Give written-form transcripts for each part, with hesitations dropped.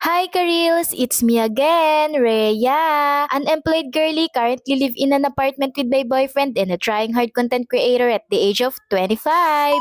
Hi Karils, it's me again, Rhea. Unemployed girly, currently live in an apartment with my boyfriend and a trying hard content creator at the age of 25.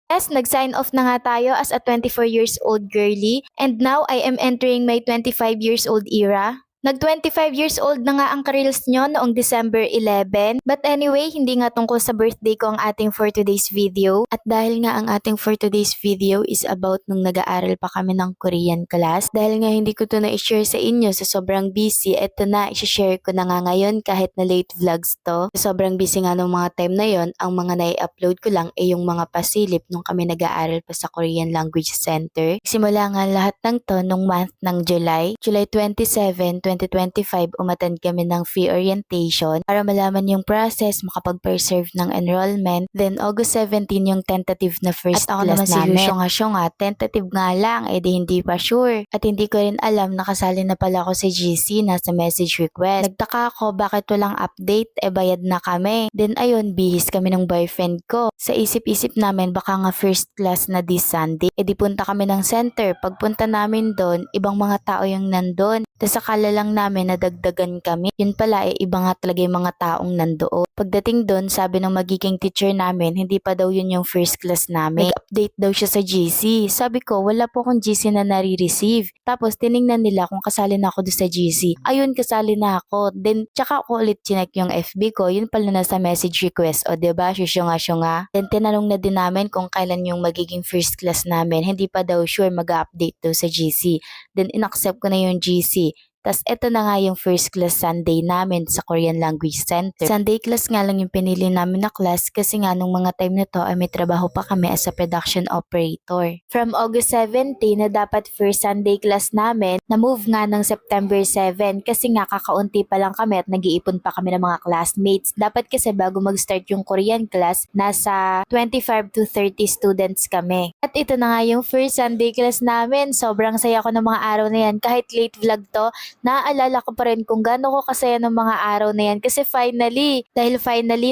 Yes, nag-sign off na nga tayo as a 24 years old girly and now I am entering my 25 years old era. Nag 25 years old na nga ang Karils nyo noong December 11. But anyway, hindi nga tungkol sa birthday ko ang ating for today's video. At dahil nga ang ating for today's video is about nung nag-aaral pa kami ng Korean class. Dahil nga hindi ko to na-share sa inyo sa sobrang busy, eto na, i-share ko na nga ngayon kahit na late vlogs to. Sa sobrang busy nga nung mga time na yon, ang mga nai-upload ko lang ay yung mga pasilip nung kami nag-aaral pa sa Korean Language Center. Simula nga lahat ng to nung month ng July 27, 2025, umattend kami ng free orientation para malaman yung process, makapag-preserve ng enrollment. Then August 17 yung tentative na first At ako class naman si namin. Nga, tentative nga lang, di hindi pa sure. At hindi ko rin alam, nakasali na pala ako sa GC na sa message request. Nagtaka ako bakit walang update, bayad na kami. Then ayun, bihis kami ng boyfriend ko. Sa isip-isip namin, baka nga first class na this Sunday. Di punta kami ng center. Pagpunta namin doon, ibang mga tao yung nandun. Tapos akala lang namin nadagdagan kami. Yun pala iba nga talaga yung mga taong nandoon. Pagdating doon, sabi ng magiging teacher namin, hindi pa daw yun yung first class namin. Nag-update daw siya sa GC. Sabi ko, wala po akong GC na nare-receive. Tapos tiningnan nila kung kasali na ako doon sa GC. Ayun, kasali na ako. Then, tsaka ako ulit chinek yung FB ko. Yun pala nasa message request. O diba, syunga. Then tinanong na din namin kung kailan yung magiging first class namin. Hindi pa daw sure mag-update daw sa GC. Then inaccept ko na yung GC. Tas eto na nga yung first class Sunday namin sa Korean Language Center. Sunday class nga lang yung pinili namin na class kasi nga nung mga time na to ay may trabaho pa kami as a production operator. From August 17 na dapat first Sunday class namin, na-move nga ng September 7 kasi nga kakaunti pa lang kami at nag-iipon pa kami ng mga classmates. Dapat kasi bago mag-start yung Korean class, nasa 25 to 30 students kami. At ito na nga yung first Sunday class namin. Sobrang saya ko ng mga araw na yan. Kahit late vlog to, naaalala ko pa rin kung gaano ko kasaya ng mga araw na yan kasi finally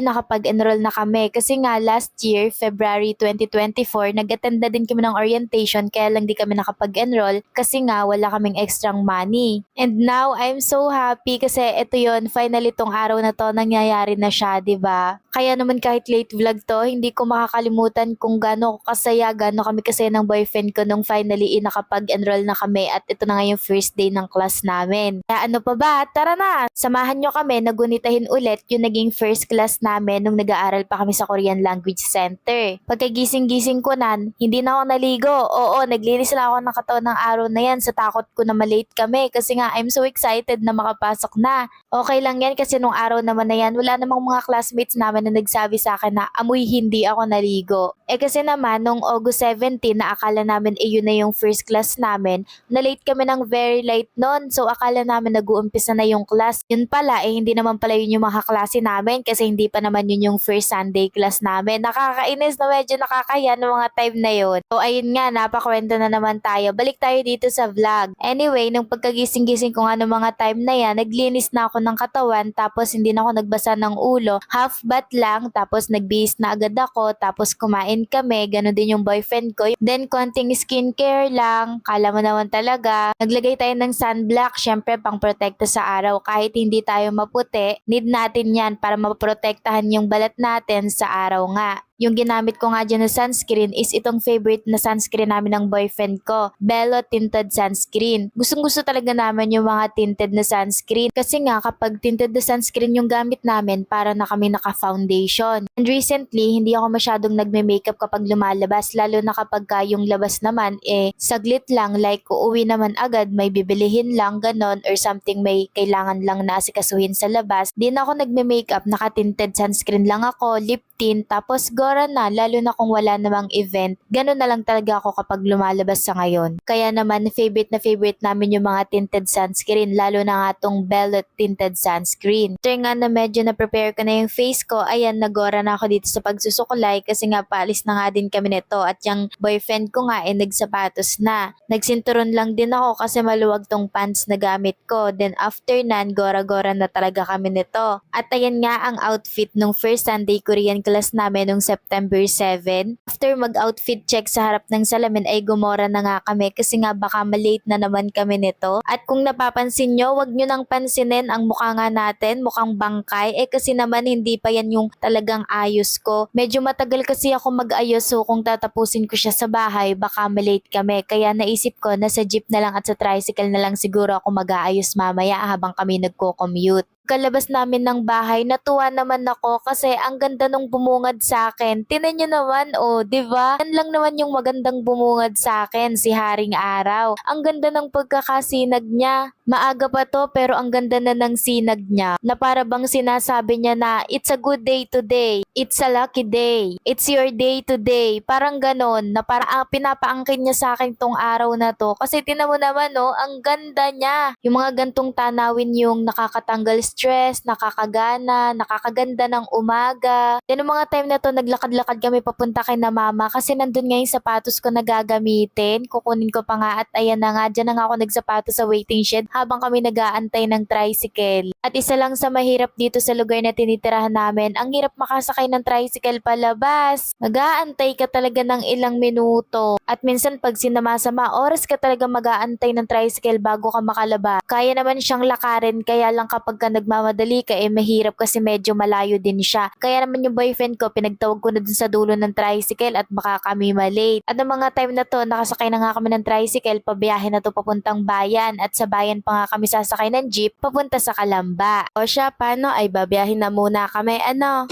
nakapag-enroll na kami kasi nga last year, February 2024, nag-attend na din kami ng orientation kaya lang di kami nakapag-enroll kasi nga wala kaming extrang money. And now, I'm so happy kasi ito yon, finally tong araw na to nangyayari na siya, diba? Kaya naman kahit late vlog to, hindi ko makakalimutan kung gaano ko kasaya, gaano kami kasaya ng boyfriend ko nung finally nakapag-enroll na kami at ito na nga yung first day ng class namin. Kaya ano pa ba? Tara na! Samahan nyo kami na gunitahin ulit yung naging first class namin nung nag-aaral pa kami sa Korean Language Center. Pagkagising-gising ko nan, hindi na ako naligo. Oo, naglinis lang ako ng katawan ng araw na yan sa takot ko na malate kami kasi nga I'm so excited na makapasok na. Okay lang yan kasi nung araw naman na yan, wala namang mga classmates namin na nagsabi sa akin na amoy hindi ako naligo. Kasi naman, nung August 17 na akala namin yun na yung first class namin, na late kami ng very late nun. So akala namin nag-uumpisa na yung class. Yun pala, hindi naman pala yun yung mga klase namin kasi hindi pa naman yun yung first Sunday class namin. Nakakainis na medyo nakakaya ng mga time na yun. So ayun nga, napakwento na naman tayo. Balik tayo dito sa vlog. Anyway, nung pagkagising-gising ko nga ng mga time na yan, naglinis na ako ng katawan tapos hindi na ako nagbasa ng ulo. Half bath lang tapos nagbihis na agad ako tapos kumain kami. Ganon din yung boyfriend ko. Then konting skincare lang. Kala mo naman talaga. Naglagay tayo ng sunblock. Syempre pang protekta sa araw. Kahit hindi tayo maputi, need natin yan para maprotektahan yung balat natin sa araw nga. Yung ginamit ko nga dyan na sunscreen is itong favorite na sunscreen namin ng boyfriend ko. Bello Tinted Sunscreen. Gustong-gusto talaga naman yung mga tinted na sunscreen. Kasi nga kapag tinted na sunscreen yung gamit namin, para na kami naka-foundation. And recently, hindi ako masyadong nagme-makeup kapag lumalabas. Lalo na kapag yung labas naman, saglit lang. Like uuwi naman agad, may bibilihin lang, ganon. Or something may kailangan lang na asikasuhin sa labas. Di na ako nagme-makeup, naka-tinted sunscreen lang ako, lip tint, tapos gora na, lalo na kung wala namang event. Ganun na lang talaga ako kapag lumalabas sa ngayon. Kaya naman, favorite na favorite namin yung mga tinted sunscreen, lalo na nga tong Bello Tinted Sunscreen. After nga na medyo na-prepare ko na yung face ko, ayan, nagora na ako dito sa pagsusukulay kasi nga paalis na nga din kami nito at yung boyfriend ko nga nagsapatos na. Nagsinturon lang din ako kasi maluwag tong pants na gamit ko. Then after nan, gora-gora na talaga kami nito. At ayan nga ang outfit nung first Sunday Korean class namin nung September 7. After mag-outfit check sa harap ng salamin ay gumora na nga kami kasi nga baka malate na naman kami nito. At kung napapansin nyo, wag nyo nang pansinin ang mukha nga natin, mukhang bangkay. Kasi naman hindi pa yan yung talagang ayos ko. Medyo matagal kasi ako mag-ayos, so kung tatapusin ko siya sa bahay, baka malate kami. Kaya naisip ko na sa jeep na lang at sa tricycle na lang siguro ako mag-aayos mamaya habang kami nagko-commute. Kalabas namin ng bahay, natuwa naman ako kasi ang ganda nung bumungad sa akin. Tinan nyo naman, oh, di ba? Yan lang naman yung magandang bumungad sa akin, si Haring Araw. Ang ganda ng pagkakasinag niya. Maaga pa to pero ang ganda na ng sinag niya. Na para bang sinasabi niya na it's a good day today. It's a lucky day. It's your day today. Parang ganon na parang pinapaangkin niya sa akin tong araw na to. Kasi tinan mo naman, oh, ang ganda niya. Yung mga gantong tanawin yung nakakatanggal stress, nakakagana, nakakaganda ng umaga. Then yung mga time na to, naglakad-lakad kami papunta kay na mama kasi nandun nga yung sapatos ko na gagamitin. Kukunin ko pa nga at ayan na nga, dyan na nga ako nagsapatos sa waiting shed habang kami nag-aantay ng tricycle. At isa lang sa mahirap dito sa lugar na tinitirahan namin, ang hirap makasakay ng tricycle palabas. Mag-aantay ka talaga ng ilang minuto. At minsan pag sinamasama, oras ka talaga mag-aantay ng tricycle bago ka makalabas. Kaya naman siyang lakarin, kaya lang kapag ka nagmamadali ka, mahirap kasi medyo malayo din siya. Kaya naman yung boyfriend ko, pinagtawag ko na dun sa dulo ng tricycle at baka kami malate. At ang mga time na to, nakasakay na nga kami ng tricycle, pabiyahe na to papuntang bayan at sa bayan pa nga kami sasakay ng jeep papunta sa Calamba. O siya, paano ay babiyahin na muna kami, ano?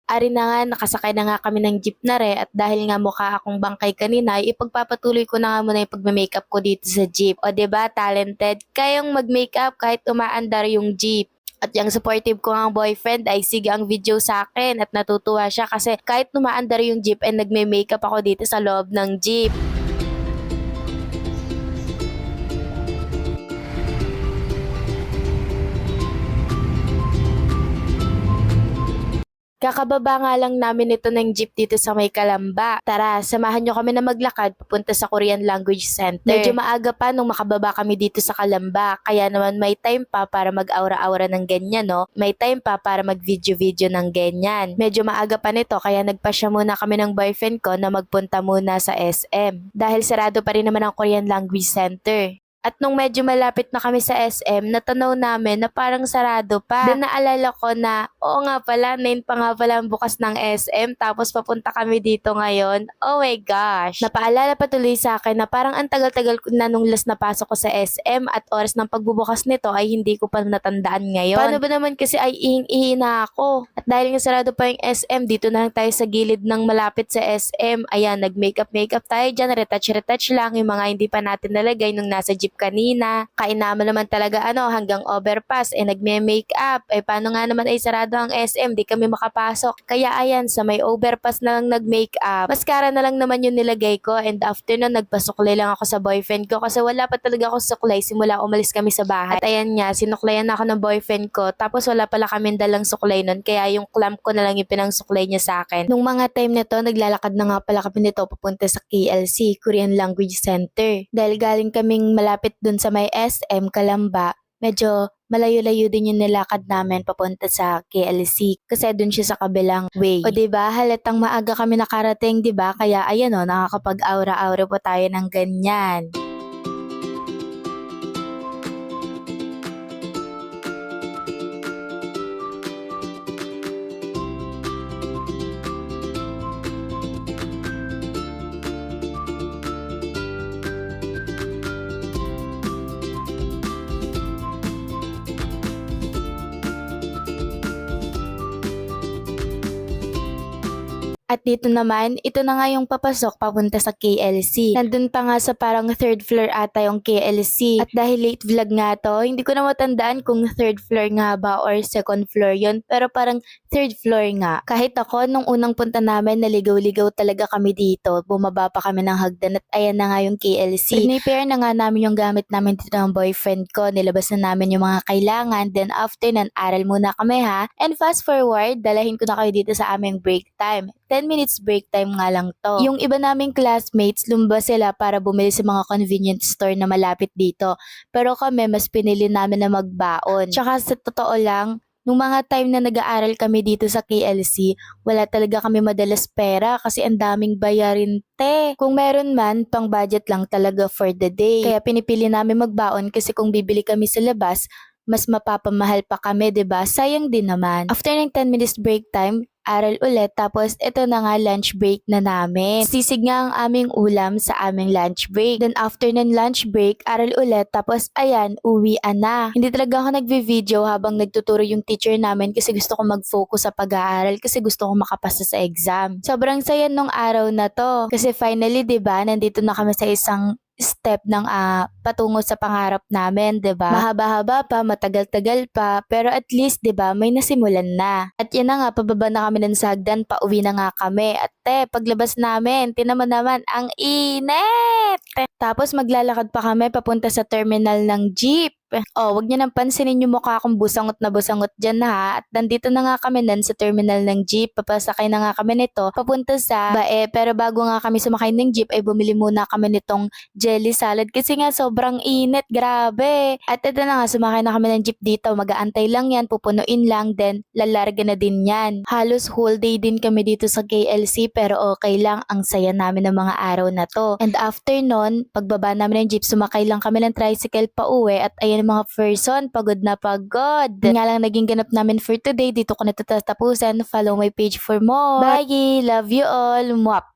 Ari na nga, nakasakay na nga kami ng jeep na re at dahil nga mukha akong bangkay kanina, ay ipagpapatuloy ko na nga muna yung pagme-makeup ko dito sa jeep. O diba, talented? Kayang mag-makeup kahit umaandar yung jeep. At yung supportive ko ang boyfriend ay sige ang video sa akin at natutuwa siya kasi kahit umaandar yung jeep ay nagme-makeup ako dito sa loob ng jeep. Kakababa nga lang namin ito ng jeep dito sa may Calamba. Tara, samahan nyo kami na maglakad papunta sa Korean Language Center. Medyo maaga pa nung makababa kami dito sa Calamba, kaya naman may time pa para mag-aura-aura ng ganyan, no? May time pa para mag-video-video ng ganyan. Medyo maaga pa nito, kaya nagpasya muna kami ng boyfriend ko na magpunta muna sa SM. Dahil sarado pa rin naman ang Korean Language Center. At nung medyo malapit na kami sa SM, natanaw namin na parang sarado pa. Doon naalala ko na, oo nga pala, 9 pa nga pala ang bukas ng SM, tapos papunta kami dito ngayon. Oh my gosh! Napaalala pa tuloy sa akin na parang ang tagal-tagal na nung last napasok ko sa SM at oras ng pagbubukas nito ay hindi ko pa natandaan ngayon. Paano ba naman kasi ay ihing-ihi na ako? At dahil nga sarado pa yung SM, dito na lang tayo sa gilid ng malapit sa SM. Ayan, nag-makeup tayo dyan, retouch lang yung mga hindi pa natin nalagay nung nasa jeep kanina. Kainaman naman talaga hanggang overpass nagme-makeup. Paano nga naman ay sarado ang SM, di kami makapasok. Kaya ayan, sa may overpass na lang nag-makeup. Mascara na lang naman yung nilagay ko and after nun nagpasuklay lang ako sa boyfriend ko kasi wala pa talaga ako suklay simula umalis kami sa bahay. At ayan nga, sinuklayan ako ng boyfriend ko tapos wala pala kami dalang suklay nun kaya yung clamp ko na lang yung pinangsuklay niya sa akin. Nung mga time na to, naglalakad na nga pala kami nito papunta sa KLC, Korean Language Center. Dahil galing kaming malapit dun sa may SM Calamba, medyo malayo-layo din yung nilakad namin papunta sa KLC kasi dun siya sa kabilang way. O diba, halatang maaga kami nakarating, diba? Kaya ayan o, nakakapag-aura-aura po tayo ng ganyan. At dito naman, ito na nga yung papasok papunta sa KLC. Nandun pa nga sa parang third floor ata yung KLC. At dahil late vlog nga to, hindi ko na matandaan kung third floor nga ba or second floor yon, pero parang third floor nga. Kahit ako, nung unang punta namin, naligaw-ligaw talaga kami dito. Bumaba pa kami ng hagdan at ayan na nga yung KLC. Prepare na nga namin yung gamit namin dito ng boyfriend ko. Nilabas na namin yung mga kailangan. Then after nun, aral muna kami ha. And fast forward, dalahin ko na kayo dito sa aming break time. 10 minutes break time nga lang to. Yung iba naming classmates, lumabas sila para bumili sa mga convenience store na malapit dito. Pero kami, mas pinili namin na magbaon. Tsaka sa totoo lang, nung mga time na nag-aaral kami dito sa KLC, wala talaga kami madalas pera kasi ang daming bayarin te. Kung meron man, pang budget lang talaga for the day. Kaya pinipili namin magbaon kasi kung bibili kami sa labas, mas mapapamahal pa kami, 'di ba? Sayang din naman. After ng 10 minutes break time, aral ulit, tapos ito na nga lunch break na namin. Sisig nga ang aming ulam sa aming lunch break. Then after ng lunch break, aral ulit, tapos ayan, uwian na. Hindi talaga ako nagvi-video habang nagtuturo yung teacher namin kasi gusto ko mag-focus sa pag-aaral kasi gusto ko makapasa sa exam. Sobrang saya nung araw na to kasi finally, 'di ba, nandito na kami sa isang step ng patungo sa pangarap namin, 'di ba? Mahaba-haba pa, matagal-tagal pa, pero at least 'di ba, may nasimulan na. At yan na nga, pababa na kami ng sagdan, pauwi na nga kami. At paglabas namin, tinaman naman ang init. Tapos maglalakad pa kami papunta sa terminal ng jeep. Oh, wag niyo nang pansinin yung mukha kong busangot na busangot dyan ha. At nandito na nga kami sa terminal ng jeep. Papasakay na nga kami nito papunta sa Bae. Pero bago nga kami sumakay ng jeep ay bumili muna kami nitong jelly salad kasi nga sobrang init. Grabe. At ito na nga, sumakay na kami ng jeep dito. Mag-aantay lang yan, pupunuin lang, then lalarga na din yan. Halos whole day din kami dito sa KLC pero okay lang. Ang saya namin ng mga araw na to. And after nun, pagbaba namin ng jeep, sumakay lang kami ng tricycle pa uwi at ayan mga person, pagod na pagod. Nga lang naging ganap namin for today. Dito ko na tatapusan. Follow my page for more. Bye! Love you all! Mwap!